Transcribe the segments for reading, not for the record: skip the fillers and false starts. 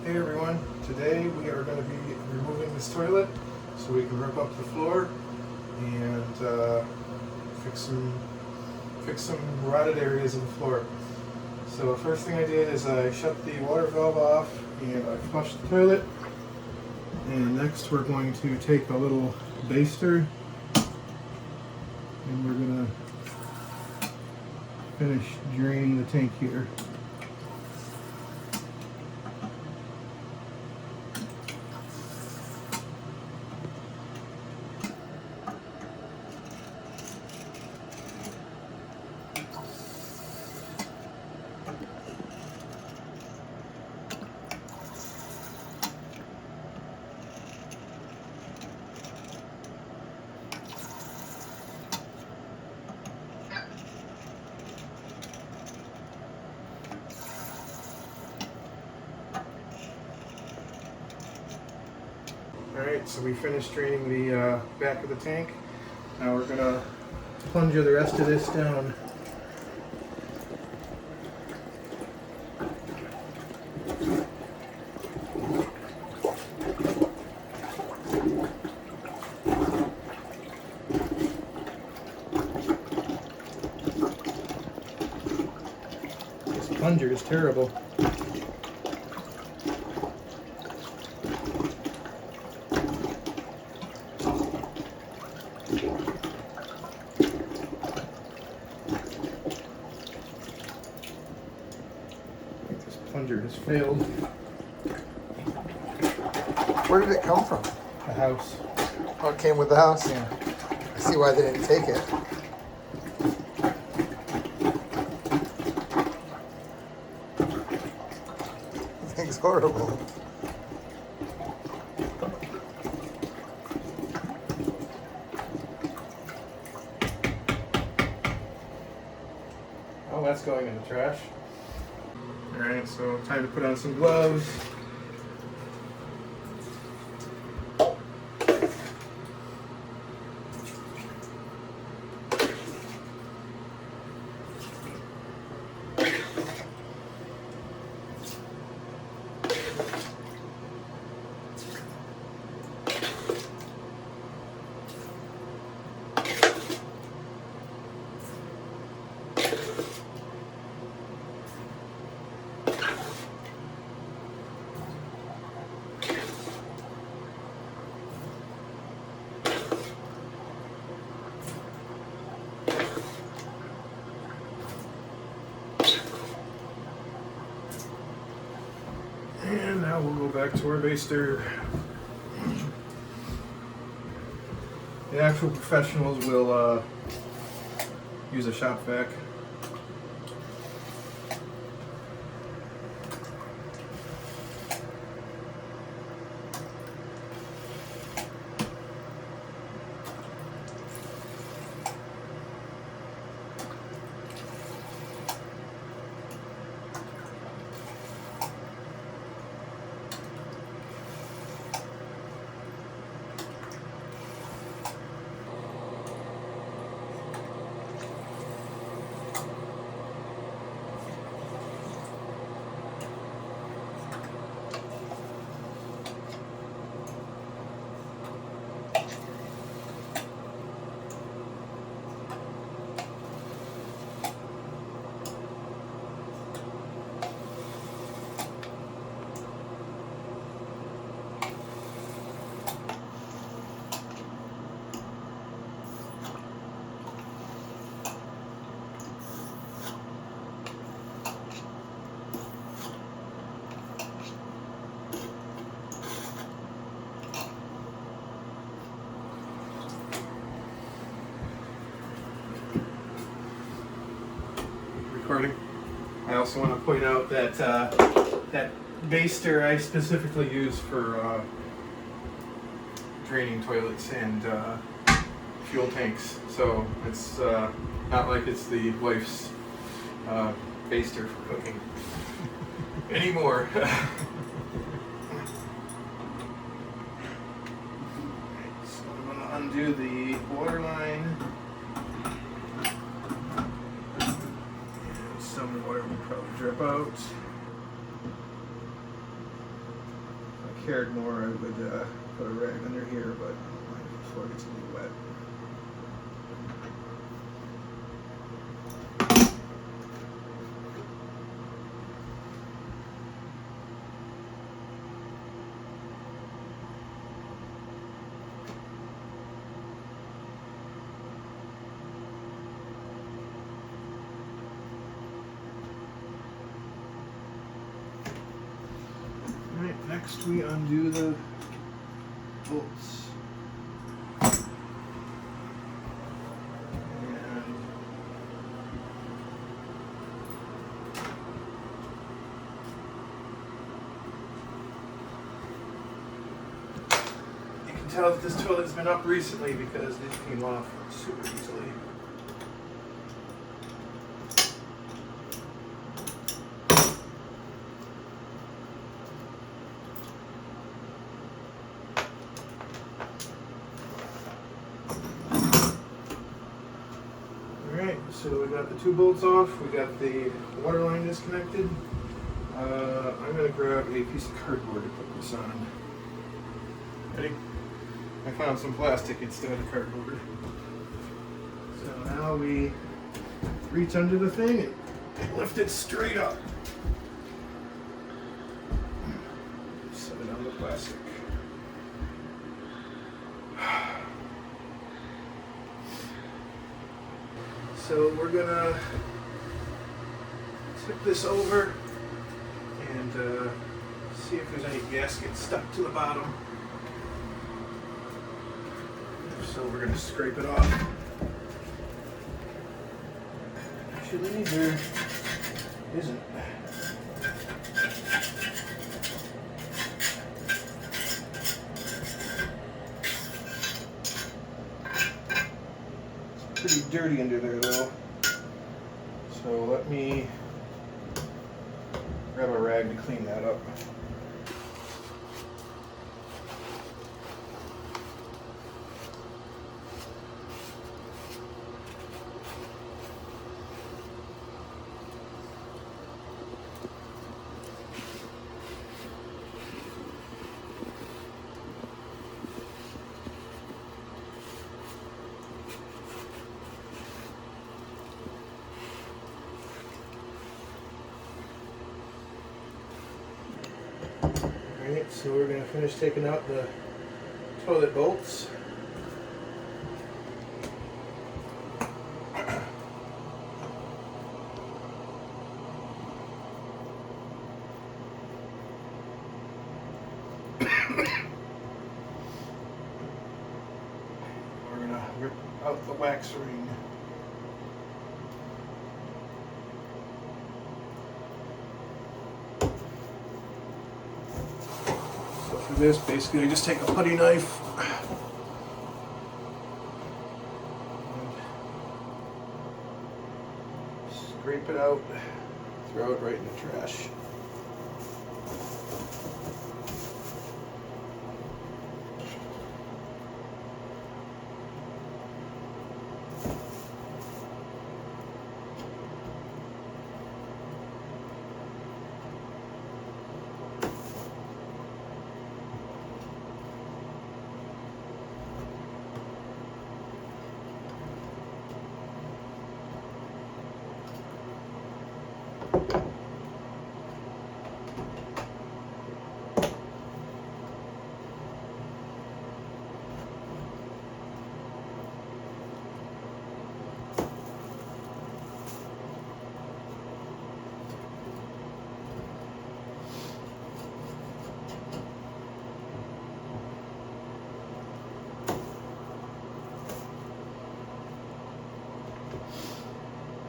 Hey everyone, today we are going to be removing this toilet so we can rip up the floor and fix some rotted areas in the floor. So first thing I did is I shut the water valve off and I flushed the toilet. And next we're going to take a little baster and we're going to finish draining the tank here. Alright, so we finished draining the back of the tank. Now we're going to plunger the rest of this down. This plunger is terrible. Plunger has failed. Where did it come from? The house. Oh, it came with the house? Yeah. I see why they didn't take it. This thing's horrible. Oh, that's going in the trash. Alright, so time to put on some gloves. And now we'll go back to our baster. The actual professionals will use a shop vac. Recording. I also want to point out that that baster I specifically use for draining toilets and fuel tanks, so it's not like it's the wife's baster for cooking anymore. So I'm going to undo the water line. Some water will probably drip out. cared more, I would put a rag under here, but before it gets a little wet. Alright, next we undo the bolts. And you can tell that this toilet's been up recently because these came off super easily. Alright, so we got the two bolts off, we got the water line disconnected. I'm going to grab a piece of cardboard to put this on. Ready? I found some plastic instead of cardboard. So now we reach under the thing and lift it straight up. Set it on the plastic. So we're gonna tip this over and see if there's any gaskets stuck to the bottom. So we're gonna scrape it off. Actually, there isn't. Pretty dirty under there though. So let me grab a rag to clean that up. Alright, so we're going to finish taking out the toilet bolts. We're going to rip out the wax ring. For this, basically, I just take a putty knife and scrape it out, throw it right in the trash.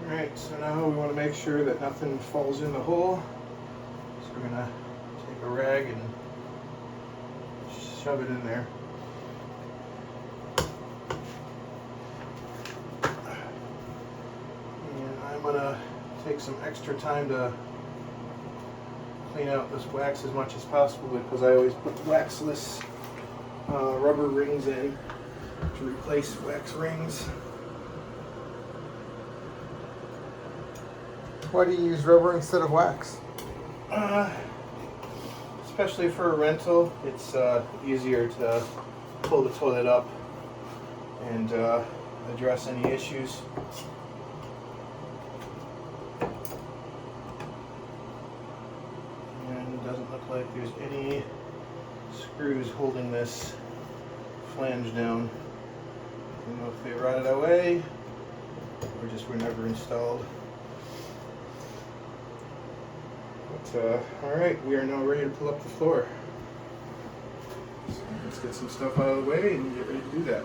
Alright, so now we want to make sure that nothing falls in the hole. So we're going to take a rag and shove it in there. And I'm going to take some extra time to clean out this wax as much as possible because I always put waxless rubber rings in to replace wax rings. Why do you use rubber instead of wax? It's especially for a rental, it's easier to pull the toilet up and address any issues. And it doesn't look like there's any screws holding this flange down. I don't know if they rotted away or just were never installed. But alright, we are now ready to pull up the floor. So let's get some stuff out of the way and get ready to do that.